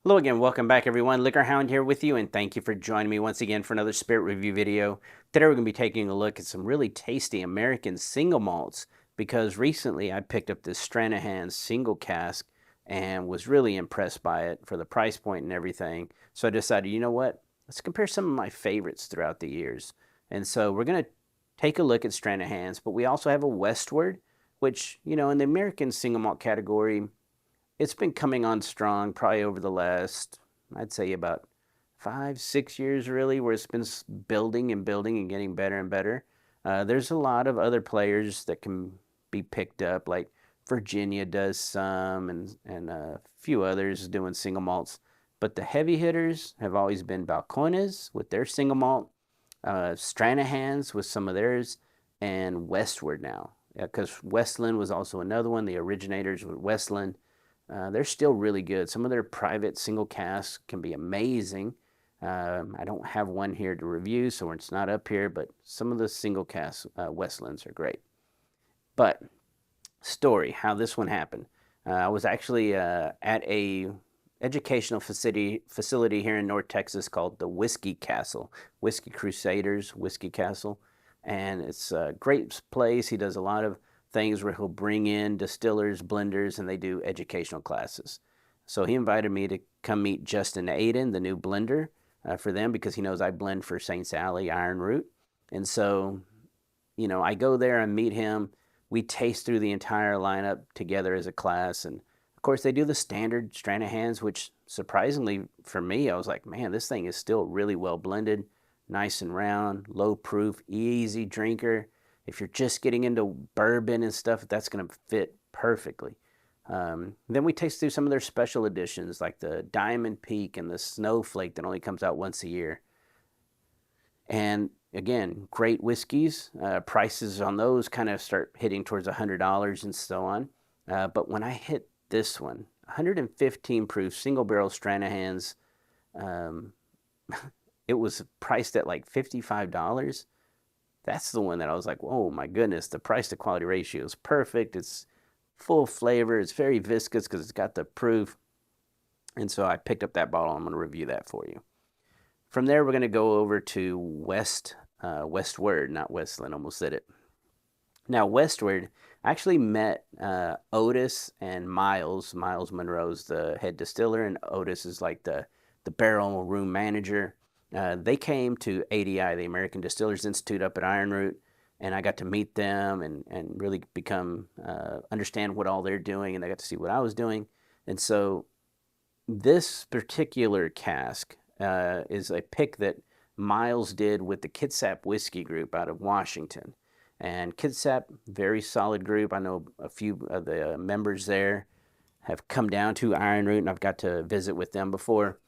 Hello again, welcome back everyone. LiquorHound here with you, and thank you for joining me once again for another spirit review video. Today we're going to be taking a look at some really tasty American single malts because recently I picked up this Stranahan single cask and was really impressed by it for the price point and everything. So I decided, you know what, let's compare some of my favorites throughout the years. And so we're going to take a look at Stranahan's, but we also have a Westward, which, you know, in the American single malt category, it's been coming on strong probably over the last, I'd say about 5, 6 years really, where it's been building and building and getting better and better. There's a lot of other players that can be picked up, like Virginia does some, and a few others doing single malts. But the heavy hitters have always been Balcones with their single malt, Stranahan's with some of theirs, and Westward now. Because Westland was also another one, the originators with Westland. They're still really good. Some of their private single casks can be amazing. I don't have one here to review, so it's not up here, but some of the single cask Westlands are great. But story, how this one happened. I was actually at a educational facility here in North Texas called the Whiskey Castle, Whiskey Crusaders Whiskey Castle, and it's a great place. He does a lot of things where he'll bring in distillers, blenders, and they do educational classes. So he invited me to come meet Justin Aiden, the new blender, for them because he knows I blend for St. Sally Iron Root. And so, you know, I go there and meet him. We taste through the entire lineup together as a class. And of course, they do the standard Stranahans, which surprisingly for me, I was like, man, this thing is still really well blended, nice and round, low proof, easy drinker. If you're just getting into bourbon and stuff, that's going to fit perfectly. Then we taste through some of their special editions, like the Diamond Peak and the Snowflake that only comes out once a year. And again, great whiskeys. Prices on those kind of start hitting towards $100 and so on. But when I hit this one, 115 proof single barrel Stranahan's, um, it was priced at like $55. That's the one that I was like, oh my goodness, the price to quality ratio is perfect. It's full flavor. It's very viscous because it's got the proof. And so I picked up that bottle. I'm going to review that for you. From there, we're going to go over to Westward, not Westland, almost said it. Now, Westward, I actually met Otis and Miles. Miles Monroe's the head distiller, and Otis is like the barrel room manager. They came to ADI, the American Distillers Institute up at Iron Root, and I got to meet them and really become, understand what all they're doing, and they got to see what I was doing. And so this particular cask is a pick that Miles did with the Kitsap Whiskey Group out of Washington. And Kitsap, very solid group. I know a few of the members there have come down to Iron Root, and I've got to visit with them before.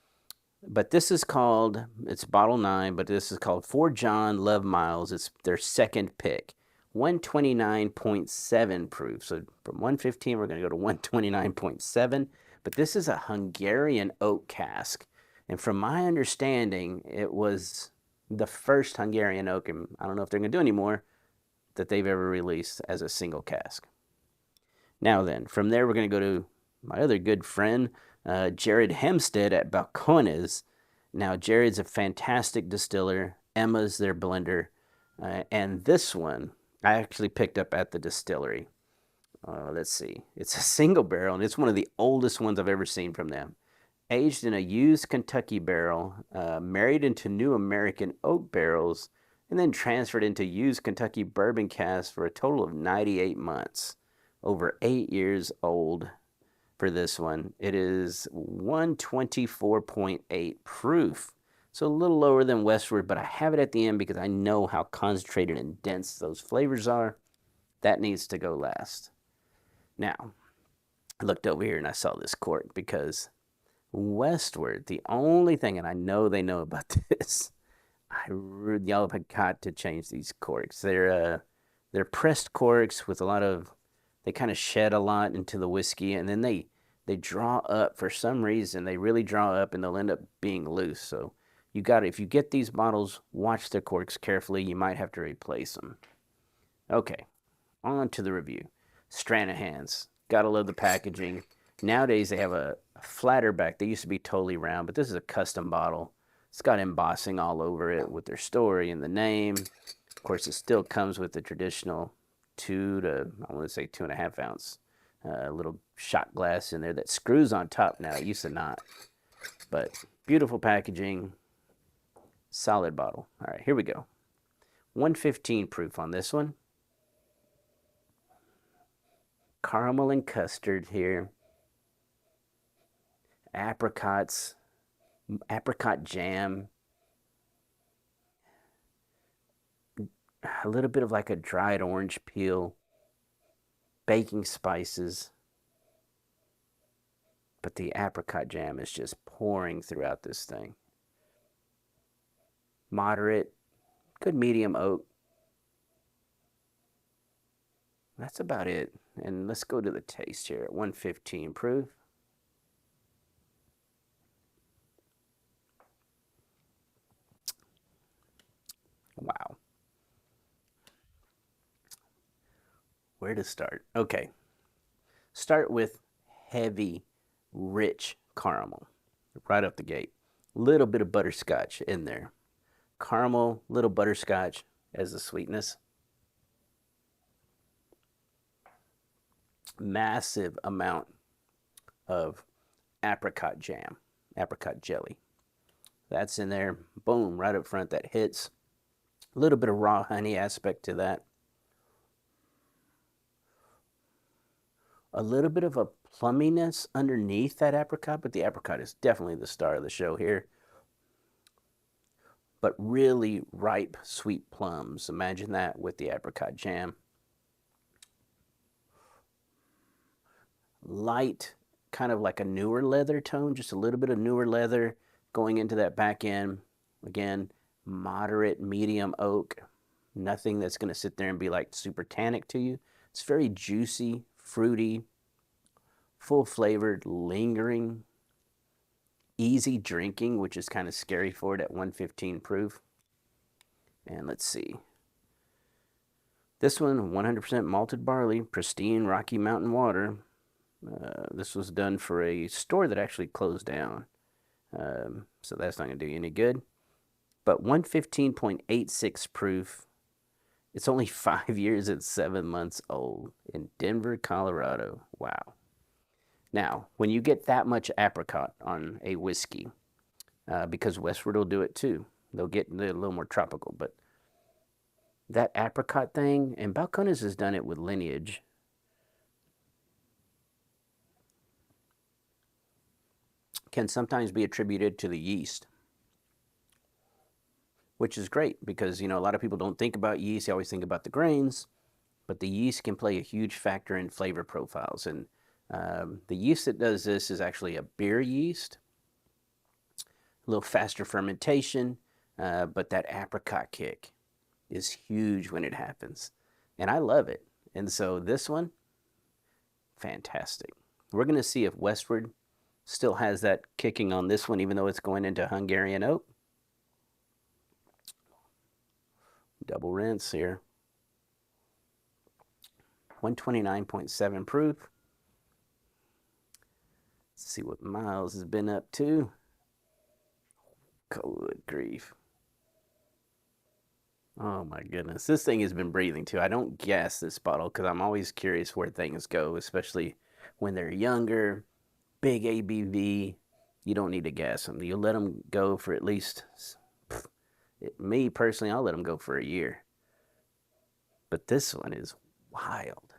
But this is called, it's bottle 9, but this is called For John Love Miles. It's their second pick. 129.7 proof. So from 115, we're going to go to 129.7. But this is a Hungarian oak cask. And from my understanding, it was the first Hungarian oak, and I don't know if they're going to do any more, that they've ever released as a single cask. Now then, from there, we're going to go to my other good friend, Jared Hempstead at Balcones. Now, Jared's a fantastic distiller. Emma's their blender. And this one, I actually picked up at the distillery. Let's see. It's a single barrel, and it's one of the oldest ones I've ever seen from them. Aged in a used Kentucky barrel, married into new American oak barrels, and then transferred into used Kentucky bourbon casks for a total of 98 months. Over 8 years old for this one. It is 124.8 proof. So a little lower than Westward, but I have it at the end because I know how concentrated and dense those flavors are. That needs to go last. Now, I looked over here and I saw this cork because Westward, the only thing, and I know they know about this, y'all have got to change these corks. They're pressed corks with a lot of, they kind of shed a lot into the whiskey, and then they draw up for some reason. They really draw up, and they'll end up being loose. So you got to, if you get these bottles, watch the corks carefully. You might have to replace them. Okay, on to the review. Stranahan's, gotta love the packaging. Nowadays they have a flatter back. They used to be totally round, but this is a custom bottle. It's got embossing all over it with their story and the name. Of course, it still comes with the traditional 2.5 ounce little shot glass in there that screws on top now. It used to not. But beautiful packaging, solid bottle. All right, here we go. 115 proof on this one. Caramel and custard here. Apricots, apricot jam. A little bit of like a dried orange peel. Baking spices. But the apricot jam is just pouring throughout this thing. Moderate, good medium oak. That's about it. And let's go to the taste here at 115 proof. Wow. Where to start? Okay. Start with heavy, rich caramel right up the gate. Little bit of butterscotch in there. Caramel, little butterscotch as the sweetness. Massive amount of apricot jam, apricot jelly. That's in there. Boom, right up front. That hits. A little bit of raw honey aspect to that. A little bit of a plumminess underneath that apricot, but the apricot is definitely the star of the show here. But really ripe, sweet plums. Imagine that with the apricot jam. Light, kind of like a newer leather tone, just a little bit of newer leather going into that back end. Again, moderate, medium oak. Nothing that's going to sit there and be like super tannic to you. It's very juicy, fruity, full flavored, lingering, easy drinking, which is kind of scary for it at 115 proof. And let's see. This one, 100% malted barley, pristine Rocky Mountain water. This was done for a store that actually closed down. So that's not going to do you any good. But 115.86 proof. It's only 5 years and 7 months old in Denver, Colorado. Wow. Now, when you get that much apricot on a whiskey, because Westward will do it too. They'll get a little more tropical, but that apricot thing, and Balcones has done it with lineage. Can sometimes be attributed to the yeast, which is great because, you know, a lot of people don't think about yeast. They always think about the grains, but the yeast can play a huge factor in flavor profiles. And the yeast that does this is actually a beer yeast, a little faster fermentation, but that apricot kick is huge when it happens. And I love it. And so this one, fantastic. We're going to see if Westward still has that kicking on this one, even though it's going into Hungarian oak. Double rinse here. 129.7 proof. Let's see what Miles has been up to. Good grief. Oh my goodness. This thing has been breathing too. I don't gas this bottle because I'm always curious where things go, especially when they're younger. Big ABV, you don't need to gas them. You let them go for at least, me personally, I'll let them go for a year. But this one is wild.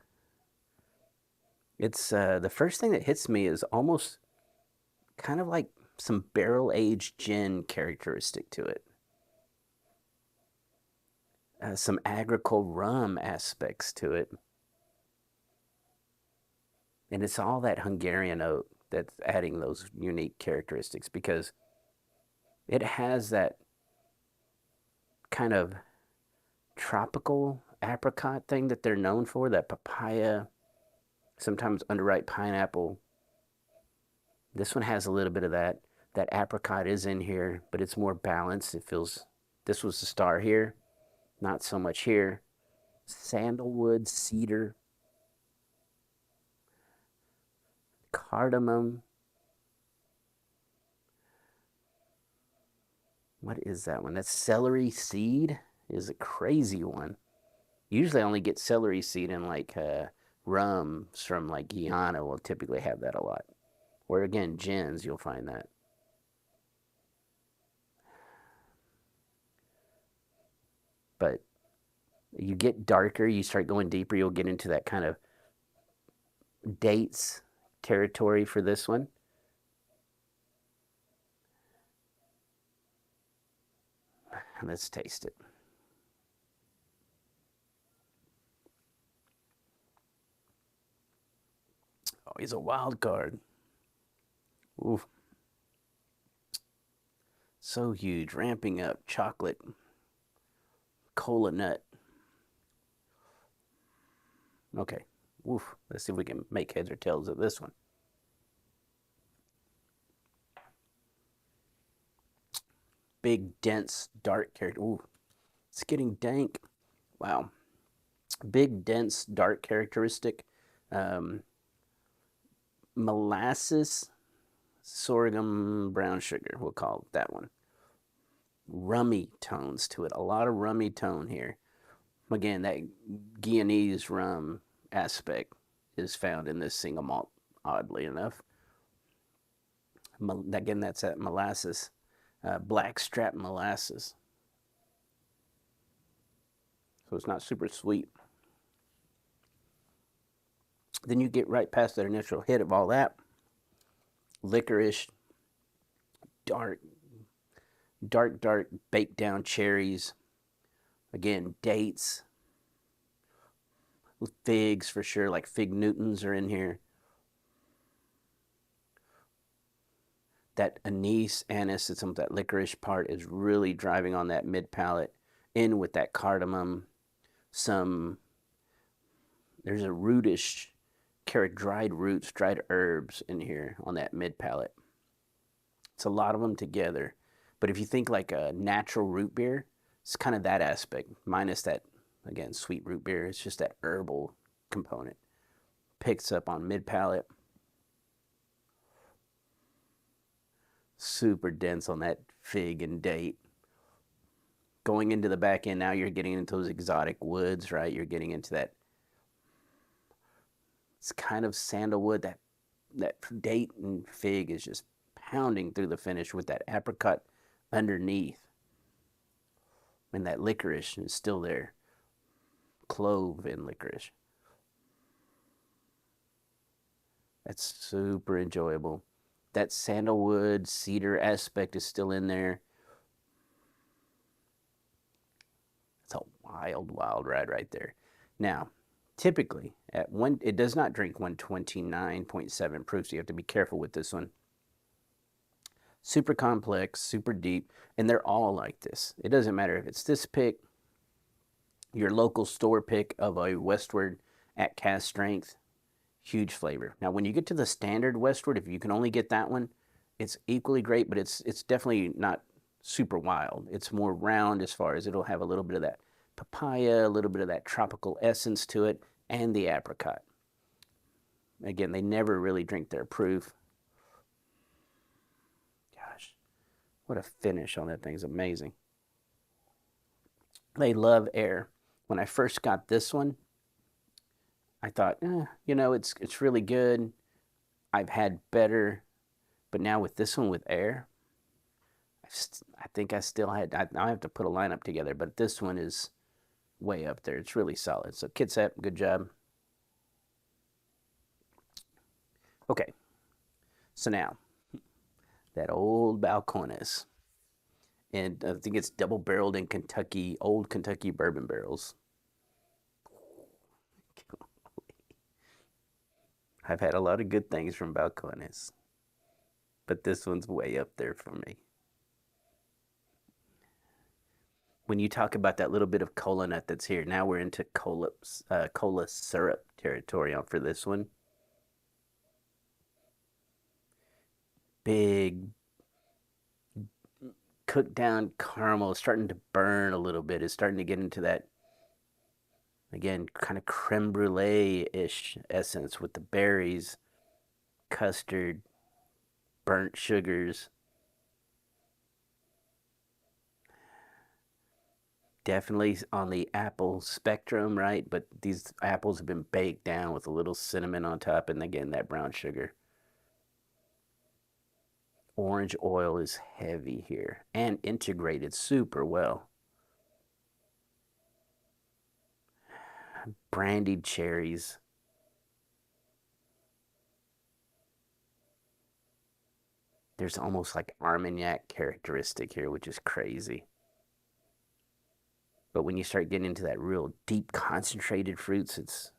It's the first thing that hits me is almost kind of like some barrel-aged gin characteristic to it. Some agricole rum aspects to it. And it's all that Hungarian oak that's adding those unique characteristics because it has that kind of tropical apricot thing that they're known for, that papaya, sometimes underripe pineapple. This one has a little bit of that. That apricot is in here, but it's more balanced. It feels, this was the star here, not so much here. Sandalwood, cedar, cardamom, What is that one? That's celery seed is a crazy one. Usually I only get celery seed in like rums from like Guyana will typically have that a lot. Or again, gins, you'll find that. But you get darker, you start going deeper, you'll get into that kind of dates territory for this one. Let's taste it. Oh, he's a wild card. Ooh. So huge, ramping up, chocolate, cola nut. Okay, oof. Let's see if we can make heads or tails of this one. Big, dense, dark character. Ooh, it's getting dank. Wow. Big, dense, dark characteristic. Molasses, sorghum, brown sugar, we'll call it that one. Rummy tones to it. A lot of rummy tone here. Again, that Guyanese rum aspect is found in this single malt, oddly enough. Again, that's that molasses, blackstrap molasses. So it's not super sweet. Then you get right past that initial hit of all that. Licorice, dark, baked down cherries. Again, dates, figs for sure, like fig Newtons are in here. That anise, anise, and some of that licorice part is really driving on that mid palate, in with that cardamom. There's a rootish, dried roots, dried herbs in here on that mid palate. It's a lot of them together. But if you think like a natural root beer, it's kind of that aspect, minus that, again, sweet root beer. It's just that herbal component. Picks up on mid palate. Super dense on that fig and date. Going into the back end, now you're getting into those exotic woods, right? You're getting into that, it's kind of sandalwood. That date and fig is just pounding through the finish with that apricot underneath. And that licorice is still there. Clove and licorice. That's super enjoyable. That sandalwood, cedar aspect is still in there. It's a wild, wild ride right there. Now, typically, it does not drink 129.7 proof, so you have to be careful with this one. Super complex, super deep, and they're all like this. It doesn't matter if it's this pick, your local store pick of a Westward at cask strength, huge flavor. Now, when you get to the standard Westward, if you can only get that one, it's equally great, but it's definitely not super wild. It's more round as far as it'll have a little bit of that papaya, a little bit of that tropical essence to it, and the apricot. Again, they never really drink their proof. Gosh, what a finish on that thing is amazing. They love air. When I first got this one, I thought, it's really good. I've had better, but now with this one with air, I think I still had, I have to put a lineup together, but this one is way up there. It's really solid. So Kitsap, good job. Okay, so now, that old Balcones, and I think it's double barreled in Kentucky, old Kentucky bourbon barrels. I've had a lot of good things from Balcones, but this one's way up there for me. When you talk about that little bit of cola nut that's here, now we're into cola syrup territory for this one. Big, cooked down caramel, starting to burn a little bit. It's starting to get into that, again, kind of creme brulee-ish essence with the berries, custard, burnt sugars. Definitely on the apple spectrum, right? But these apples have been baked down with a little cinnamon on top, and again, that brown sugar. Orange oil is heavy here and integrated super well. Brandied cherries. There's almost like Armagnac characteristic here, which is crazy. But when you start getting into that real deep concentrated fruits, it's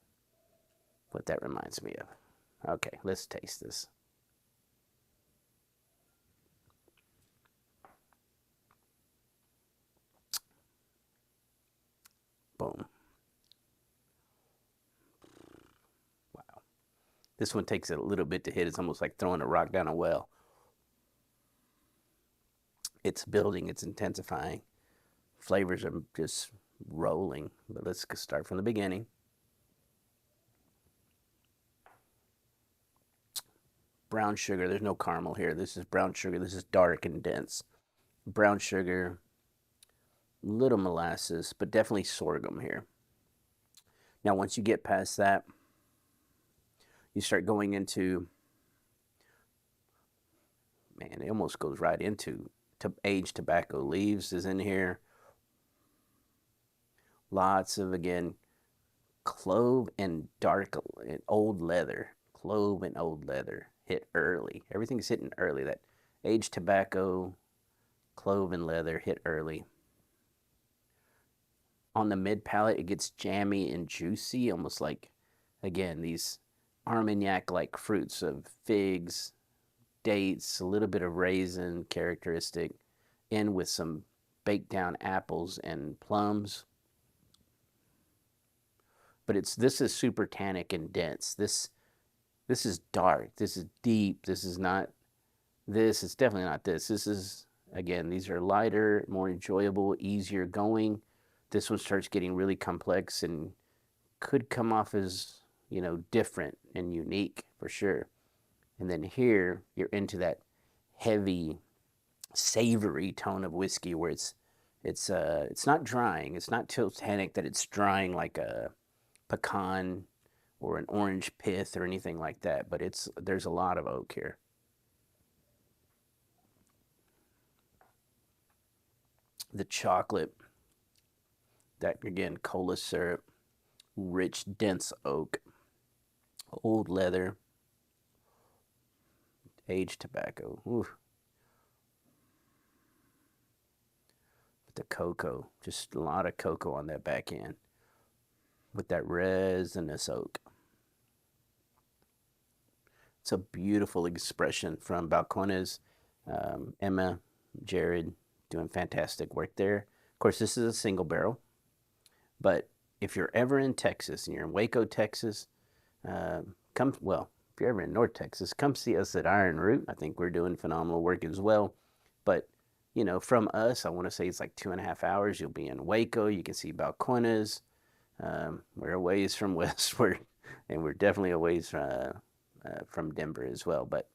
what that reminds me of. Okay, let's taste this. Boom. Wow. This one takes a little bit to hit. It's almost like throwing a rock down a well. It's building, it's intensifying. Flavors are just rolling. But let's start from the beginning. Brown sugar, there's no caramel here. This is brown sugar. This is dark and dense. Brown sugar, little molasses, but definitely sorghum here. Now, once you get past that, you start going into, man, it almost goes right into aged tobacco. Leaves is in here. Lots of, again, clove and dark and old leather. Clove and old leather hit early. Everything's hitting early. That aged tobacco, clove and leather hit early. On the mid palate, it gets jammy and juicy, almost like, again, these Armagnac-like fruits of figs, dates, a little bit of raisin characteristic, in with some baked down apples and plums. But this is super tannic and dense. This is dark. This is deep. This is not this. It's definitely not this. This is, again, these are lighter, more enjoyable, easier going. This one starts getting really complex and could come off as, you know, different and unique for sure. And then here you're into that heavy, savory tone of whiskey where it's not drying. It's not so tannic that it's drying like a pecan or an orange pith or anything like that, but there's a lot of oak here. The chocolate, that again, cola syrup, rich, dense oak, old leather, aged tobacco. Ooh. But the cocoa, just a lot of cocoa on that back end with that resinous oak. It's a beautiful expression from Balcones. Emma, Jared, doing fantastic work there. Of course, this is a single barrel, but if you're ever in Texas and you're in Waco, Texas, if you're ever in North Texas, come see us at Iron Root. I think we're doing phenomenal work as well. But, you know, from us, I want to say it's like 2.5 hours. You'll be in Waco. You can see Balcones. We're a ways from Westward, and we're definitely a ways from Denver as well. But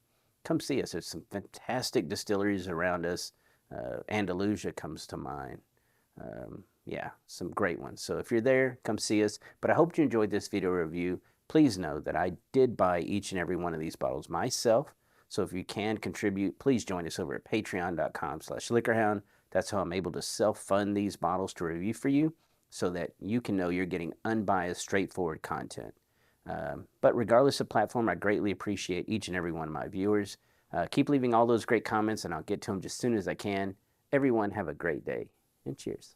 come see us. There's some fantastic distilleries around us. Andalusia comes to mind. Yeah, some great ones. So if you're there, come see us. But I hope you enjoyed this video review. Please know that I did buy each and every one of these bottles myself. So if you can contribute, please join us over at patreon.com/LiquorHound. That's how I'm able to self-fund these bottles to review for you so that you can know you're getting unbiased, straightforward content. But regardless of platform, I greatly appreciate each and every one of my viewers. Keep leaving all those great comments, and I'll get to them just as soon as I can. Everyone have a great day, and cheers.